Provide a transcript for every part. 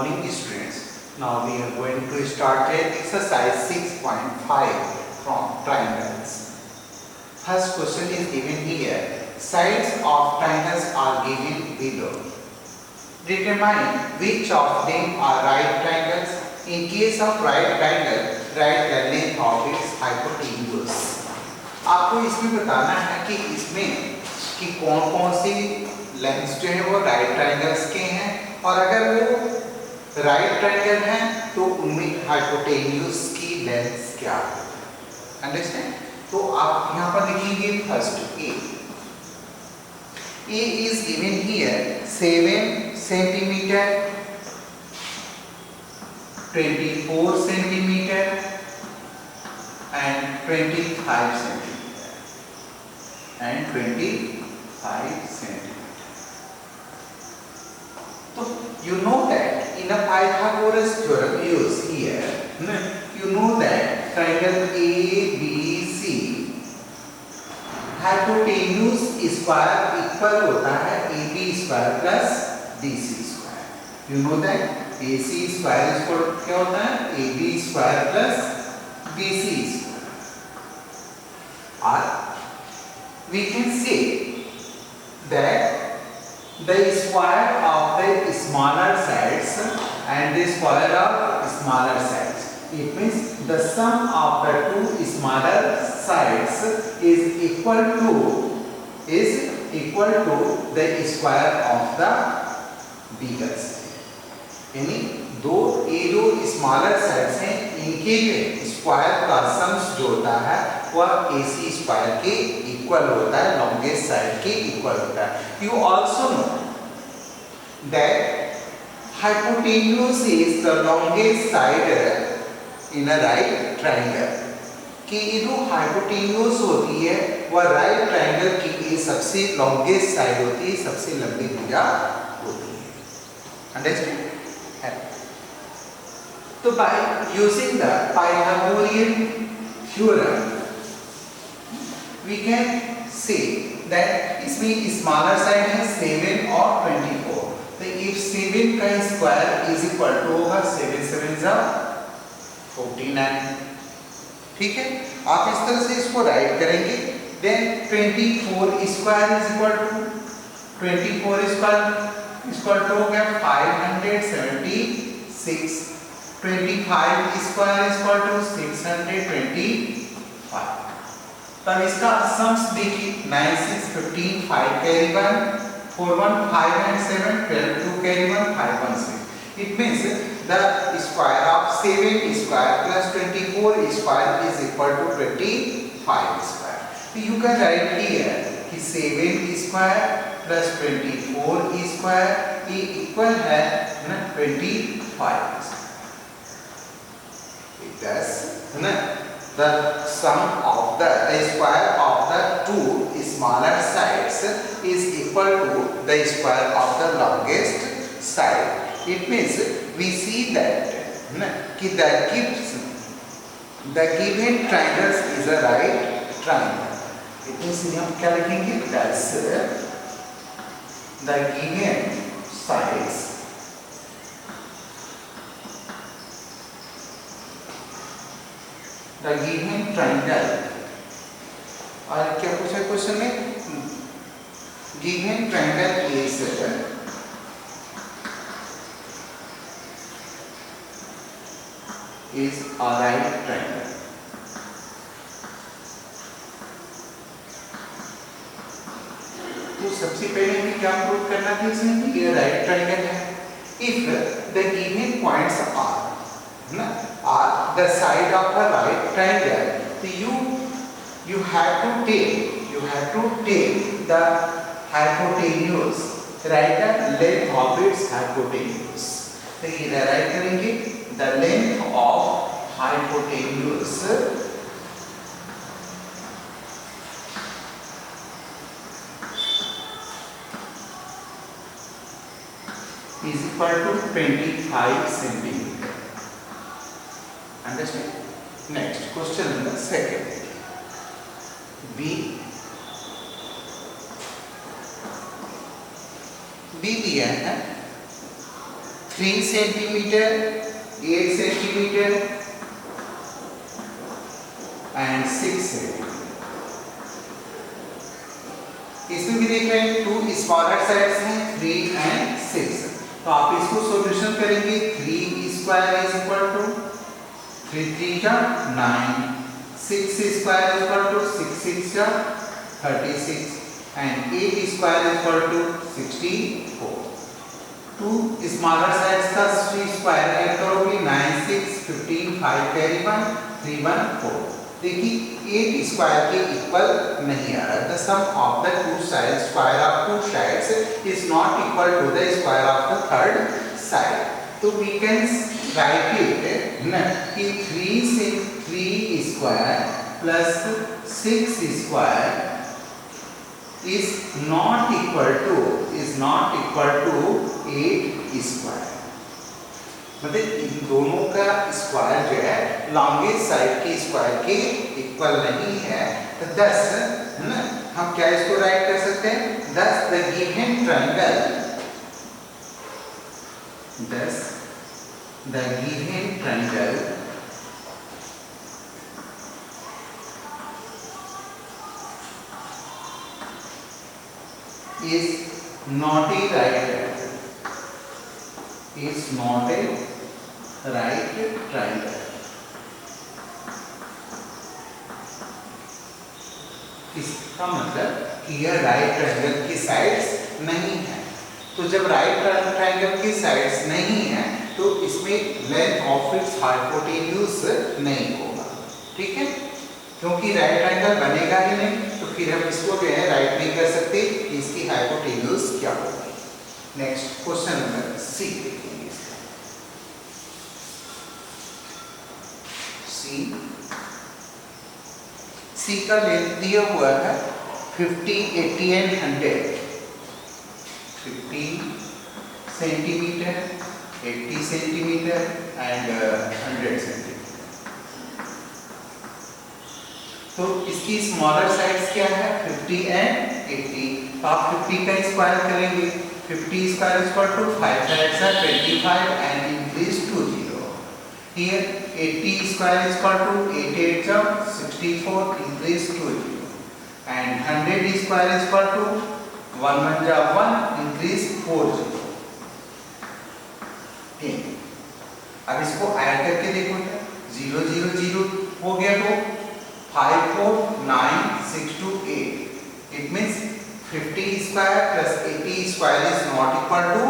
morning students. Now we are going to start exercise 6.5 from triangles. First question is given here. Sides of triangles are given below. Determine which of them are right triangles. In case of right triangle, write the length of its hypotenuse. आपको इसमें बताना है कि इसमें कि कौन कौन सी lengths जो है वो राइट ट्रायंगल्स के हैं, और अगर वो राइट ट्रायंगल हैं तो उनमें हाइपोटेन्यूज की लेंथ्स क्या है। अंडरस्टैंड? तो आप यहाँ पर लिखेंगे first A is given here 7 centimetre, 24 centimetre and 25 centimeter and 25 centimeter. So you know that in a Pythagoras theorem used here, you know that triangle ABC hypotenuse square equal होता है AB square plus BC square. You know that AC square equal क्या होता है AB square plus BC square. Or we can say that the square of the smaller sides and the square of smaller sides. It means the sum of the two smaller sides is equal to the square of the bigger side. यानी ये जो smaller sides हैं इनके जो square का sums जो होता है वह AC स्क्वायर के इक्वल होता है, लॉन्गेस्ट साइड के इक्वल होता है. You also know that hypotenuse is the longest side in a right triangle. कि ये जो हाइपोटेन्यूज होती है वह राइट ट्रायंगल की सबसे लॉन्गेस्ट साइड होती है, सबसे लंबी भुजा होती है. Understand? So by using the Pythagorean theorem, we can say that इसमें smaller side है 7 और 24. तो if 7 का square is equal to होगा 7 7 जा 49. ठीक है, आप इस तरह से इसको राइट करेंगे. Then 24 square is equal to 24 square to हो गया 576. 25 square is equal to 625. तब इसका सम्स देखिए 9 6 15 5 carry 1 4 1 5 and 7 12 2 carry 1 5 1 6. It means the square of 7 square plus 24 square is equal to 25 square. So you can write here कि 7 square plus 24 square ये equal है 25 square. Thus, the sum of the square of the two smaller sides is equal to the square of the longest side. It means we see that the given triangle is a right triangle. It means हम क्या लिखेंगे? That's the given sides the given triangle. और क्या पूछा question में? given triangle is a right triangle. तो सबसे पहले हमें क्या प्रूव करना था इसमें कि ये राइट ट्रायंगल है. if the given points are the side of a right triangle, so you have to take the hypotenuse, write the length of its hypotenuse. तो ये राइट करेंगे the length of hypotenuse is equal to 25 centimeter. Understand? Next question number second. B दिया है 3 centimetre, 8 centimetre and 6 centimetre. इसमें भी देख रहे हैं 2 स्मॉलर साइड्स हैं 3 एंड 6। तो आप इसको सॉल्यूशन करेंगे 3 स्क्वायर इज इक्वल टू 3 3 जा 9, 6 स्क्वायर इज इक्वल टू 6 6 जा 36 and 8 square is equal to 64। 2 smaller sides का 3 स्क्वायर ऐड करोगे 9 6 15 5 कैरी 1 3 1 4। देखिए 8 स्क्वायर के इक्वल नहीं आ रहा। The sum of the two sides square of two sides is not equal to the square of the third side. तो we can write it ना कि 3 square plus 6 square is not equal to 8 square. मतलब इन दोनों का square जो है longest side के स्क्वायर के इक्वल नहीं है। तो thus है ना, हम क्या इसको राइट कर सकते हैं, thus the given triangle is not a right triangle, is not a right triangle। इसका मतलब कि यह राइट ट्रायंगल की साइड्स नहीं है। तो जब राइट ट्रायंगल की साइड्स नहीं है तो इसमें लेंथ ऑफ इट्स हाइपोटेन्यूज नहीं होगा। ठीक है, क्योंकि राइट ट्रायंगल बनेगा ही नहीं तो फिर हम इसको जो है राइट नहीं कर सकते, इसकी हाइपोटेन्यूज क्या होगी। नेक्स्ट क्वेश्चन नंबर सी देखेंगे। सी का लेंथ दिया हुआ है 50 80 and 100। 50 centimetre 80 centimetre and 100 centimetre. तो इसकी स्मॉलर साइड्स क्या है 50 एंड 80। तो आप 50 का स्क्वायर करेंगे 50 square is equal to 5 5 are 25 and increase to 0। Here 80 square is equal to 8 8 are 64 increase to 0 and 100 square is equal to 1 1 are 1 increase 4 0। ठीक, अब इसको ऐड करके देखो 0 0 0 हो गया तो 5 4 9 6 2 8। It means 50 square plus 80 square is not equal to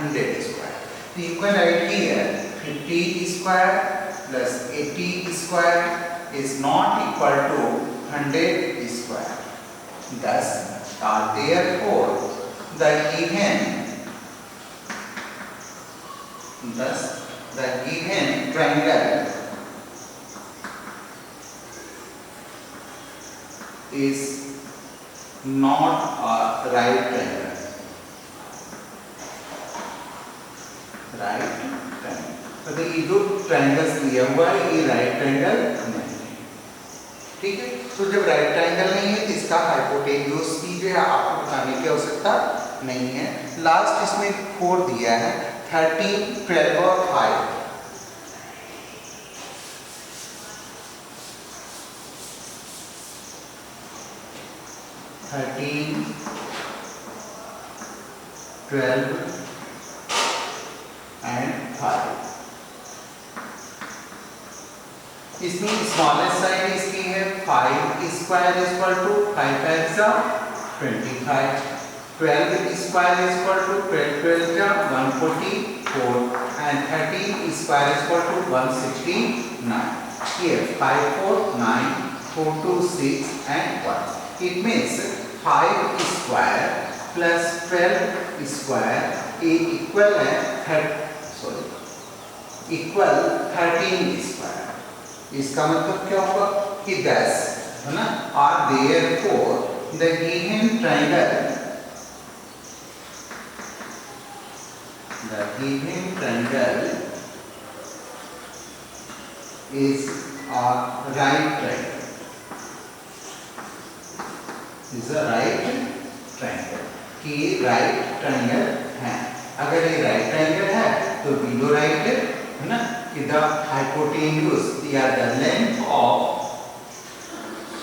100 square। So you can write here 50 square plus 80 square is not equal to 100 square। Thus, therefore, the given triangle is not a right triangle। right triangle मतलब ये जो triangles दिया हुआ है ये right triangle नहीं है। ठीक है, तो जब राइट ट्रायंगल नहीं है तो इसका हाइपोटेन्यूज की जो है आपको बताने की आवश्यकता नहीं है। लास्ट इसमें 4 दिया है 13 12 और 5। 13 12 and 5। इसमें स्मॉलेस्ट साइड इसकी है 5 स्क्वायर इज इक्वल टू 5 5 जा 25। 12 स्क्वायर इज इक्वल टू 12 12 जा 144 and 13 square is equal to 169। Here 5 4 9 4 2 6 and 1। It means 5 square plus 12 square equal 13 square। इसका मतलब क्या होगा कि 10 है ना। और therefore the given triangle is a right triangle। is a right triangle कि राइट ट्रायंगल है। अगर ये राइट ट्रायंगल है तो बिलो राइट है ना कि द हाइपोटेन्यूज या the length of,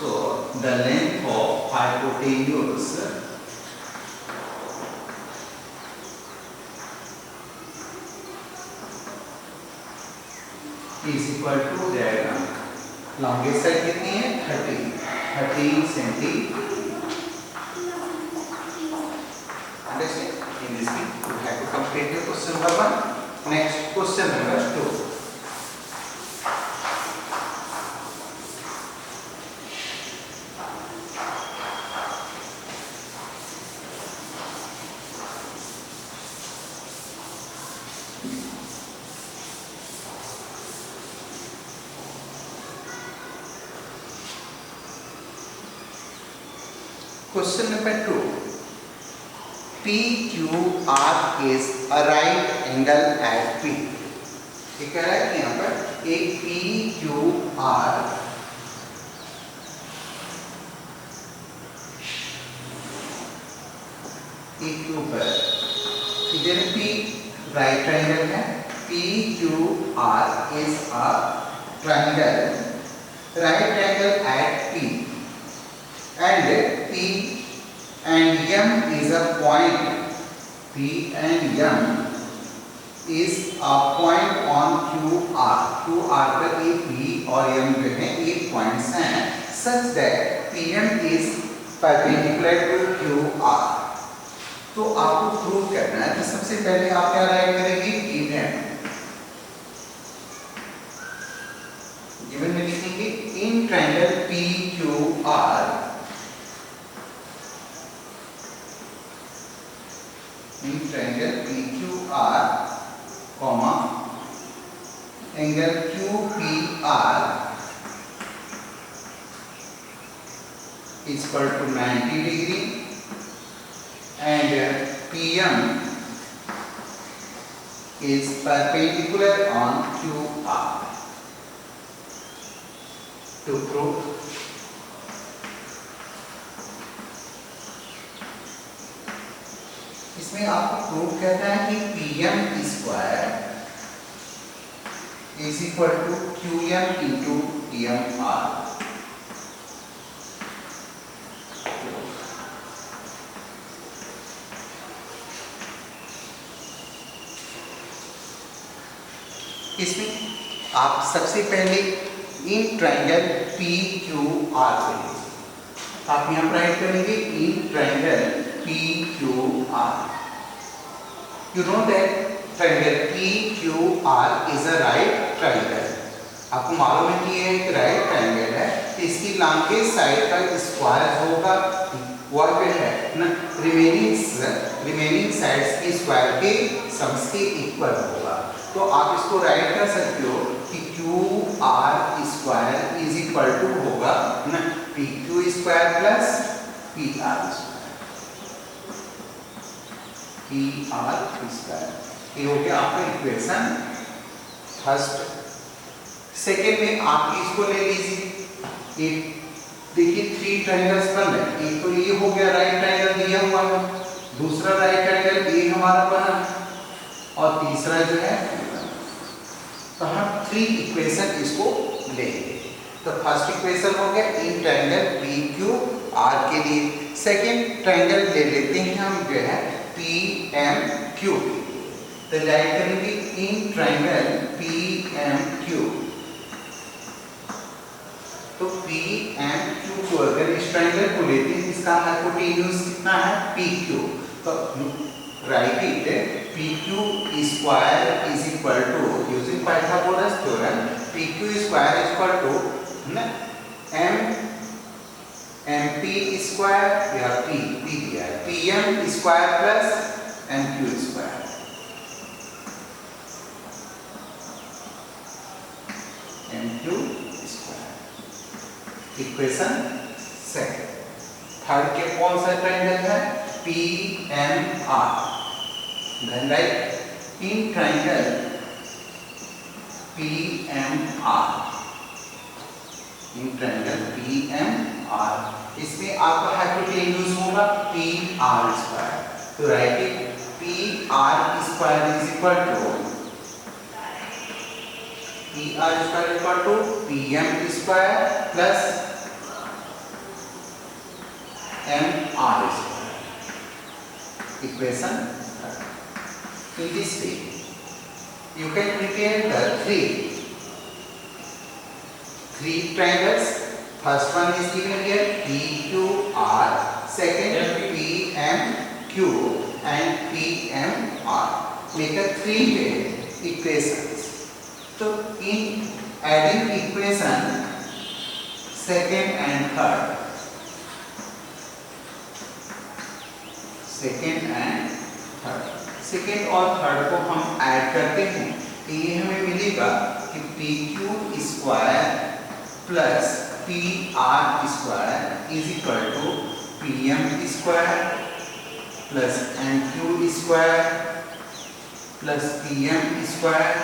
so the length of hypotenuse is equal to हो जाएगा, लॉन्गेस्ट साइड कितनी है 13 centimetre. Understand? In this way, you have to complete your question number 1. Next, question number 2. Question number 2. PQR is a right angle at P. ये कह रहा है कि यहाँ पर एक PQR के ऊपर इधर P राइट ट्रायंगल है, PQR is a triangle, right angle at P, and P and M is a point. P and M is a point on QR. QR पर ये P और M जो है एक पॉइंट्स हैं, such that PM is perpendicular to QR. तो आपको prove करना है, तो सबसे पहले आप क्या राइट करेंगे PM गिवन में लिखेंगे in triangle PQR in triangle PQR, comma angle QPR is equal to 90 degree and PM is perpendicular on QR. To prove, इसमें आपको प्रूव करना है कि PM square is equal to QM into DMR। इसमें आप सबसे पहले इन ट्रायंगल PQR को लीजिए, आप यहाँ पर राइट करेंगे in triangle PQR. You know that triangle PQR is a right triangle. आपको मालूम है कि ये एक राइट ट्रायंगल है, इसकी लॉन्गेस्ट साइड का स्क्वायर होगा वह है ना रिमेनिंग साइड्स के स्क्वायर के सम्स के इक्वल होगा। तो आप इसको राइट कर सकते हो कि QR square is equal to होगा ना PQ square plus PR square. ये हो गया आपका इक्वेशन फर्स्ट। सेकेंड में आप इसको ले लीजिए, एक देखिए 3 ट्रायंगल्स बन रहे, एक तो ये हो गया राइट ट्रायंगल दिया हुआ है, दूसरा राइट ट्रायंगल ये हमारा बना और तीसरा जो है, तो हम 3 इक्वेशन इसको लेंगे। तो फर्स्ट इक्वेशन हो गया इन ट्रायंगल PQR के लिए। सेकेंड ट्रायंगल ले लेते हैं हम जो है PMQ, तो राइट करेंगे इन ट्रायंगल PMQ। तो PMQ को अगर इस ट्रायंगल को लेते हैं, इसका हाइपोटेन्यूज कितना है PQ, तो write it PQ square is equal to using Pythagoras theorem PQ square is equal to ना MP स्क्वायर या P दिया है PM square plus MQ square. MQ square equation second. Third के कौन सा ट्रायंगल है PMR, then write in triangle PMR, in triangle PMR, इसमें आपका हाइपोटेन्यूज होगा PR स्क्वायर, तो write it PR square is equal to P R square equal to P M square plus M R square. Equation in this way you can prepare the three triangles. First one is given here PQR, second PMQ and PMR. Make a three-way equations. So in adding equation second and third, second और third को हम add करते हैं तो ये हमें मिलेगा कि P Q square plus P R square is equal to P M square plus M Q square plus P M square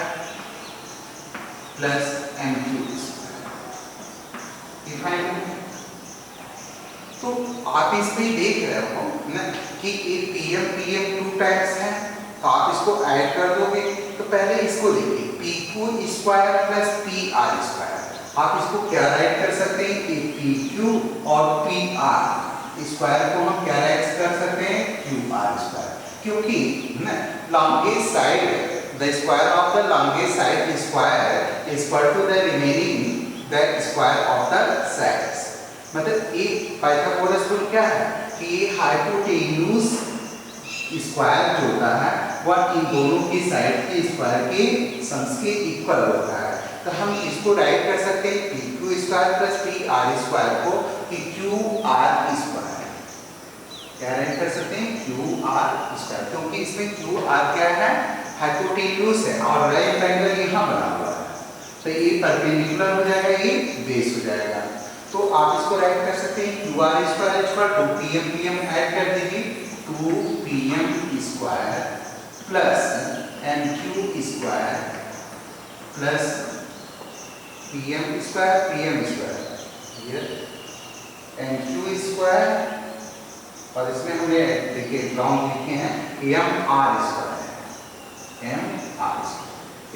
plus M Q square. तो आप इसमें देख रहे हो ना कि ये पीएम टू टाइम्स है, तो आप इसको ऐड कर दोगे तो पहले इसको देखिए P Q square plus P R square. आप इसको क्या राइट कर सकते हैं कि पी क्यू और पी आर स्क्वायर को हम क्या राइट कर सकते हैं क्यू आर स्क्वायर, क्योंकि longest side the square of the longest side square is equal to the remaining the square of the sides. मतलब एक पाइथागोरस रूल क्या है कि ये हाइपोटेन्यूज स्क्वायर जो होता है वह इन दोनों की साइड के स्क्वायर के सम्स के इक्वल होता है. तो हम इसको राइट कर सकते हैं P Q square plus P R square को कि क्यू आर स्क्वायर. क्या राइट कर सकते हैं क्यू आर स्क्वायर, क्योंकि इसमें क्यू आर क्या है हाइपोटेन्यूज है और राइट एंगल यहाँ बना हुआ है तो ये परपेंडिकुलर हो जाएगा, ये बेस हो जाएगा. तो आप इसको राइट कर सकते हैं Q R square equal to P M add कर दीजिए 2pm square plus M Q square plus pm square here M Q square और इसमें हमने देखिए लॉन्ग लिखे हैं M R square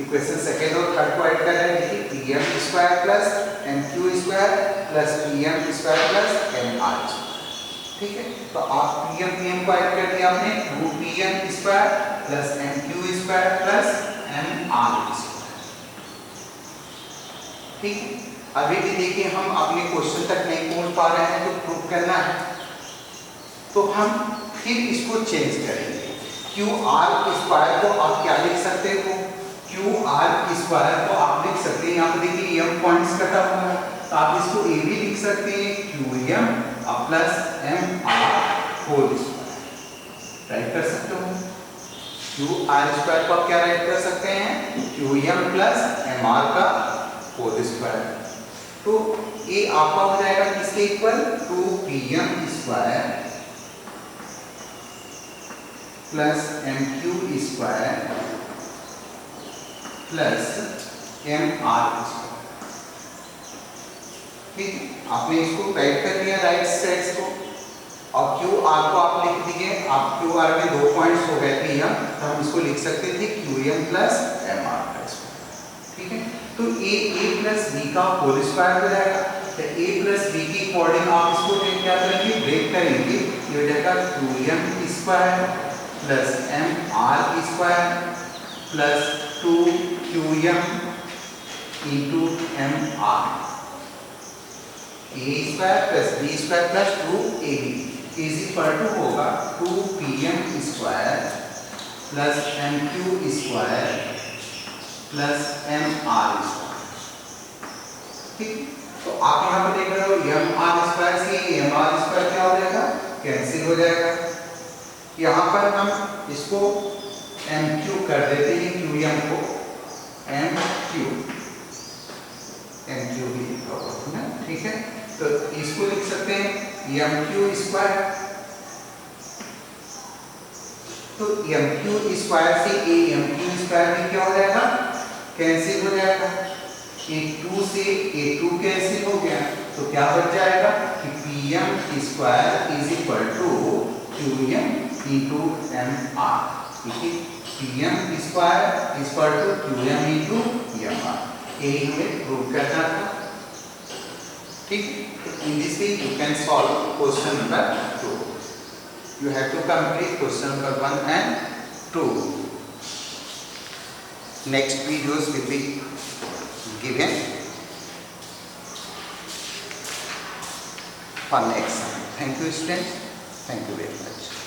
equation second और थर्ड को ऐड कर रहे हैं देखिए P M square plus M Q square plus P M square plus M R square. ठीक है, तो आप पी एम को ऐड कर दिया आपने 2pm square plus M Q square plus M R square. ठीक है, अभी भी देखिए हम अपने क्वेश्चन तक नहीं पहुंच पा रहे हैं तो प्रूव करना है तो हम फिर इसको चेंज करेंगे. क्यू आर स्क्वायर को आप क्या लिख सकते हो क्यू आर स्क्वायर को आप लिख सकते हैं, यहाँ पे देखिए एम पॉइंट्स कटा हुआ है तो आप इसको ए भी लिख सकते हैं Q M plus M R whole square write कर सकते हो. क्यू आर स्क्वायर को आप क्या राइट कर सकते हैं Q M plus M R का होल स्क्वायर. तो ये आपका हो जाएगा किसके equal 2pm square plus M Q square plus M R square. ठीक है, आपने इसको राइट कर दिया राइट साइड्स को और क्यू आर को आप लिख दीजिए. आप क्यू आर में 2 पॉइंट्स हो गए थे यहाँ तो हम इसको लिख सकते थे Q M plus M R का स्क्वायर. ठीक है, तो ए प्लस बी का होल स्क्वायर हो जाएगा. तो ए प्लस बी की अकॉर्डिंग आप इसको क्या करेंगे ब्रेक करेंगे, ये हो जाएगा Q M square plus M R square plus 2qm into M R A square plus B square plus 2ab is equal to होगा 2pm square plus M Q square plus M R square. ठीक, तो आप यहाँ पर देख रहे हो M R square से एम आर स्क्वायर क्या हो जाएगा कैंसिल हो जाएगा. यहाँ पर हम इसको एम क्यू कर देते हैं क्यू एम को एम क्यू भी लिखा हुआ है. ठीक है, तो इसको लिख सकते हैं एम क्यू स्क्वायर. तो एम क्यू स्क्वायर से ए एम क्यू स्क्वायर में क्या हो जाएगा कैंसिल हो जाएगा. A2 से A2 कैंसिल हो गया तो क्या बच जाएगा कि pm square is equal to qm into M R. ठीक है, pm square is equal to qm into M R. यही हमें प्रूव करना था। ठीक है, तो in this way you can solve question number 2. You have to complete question number 1 and 2. Next videos will be given for next time. Thank you students. Thank you very much.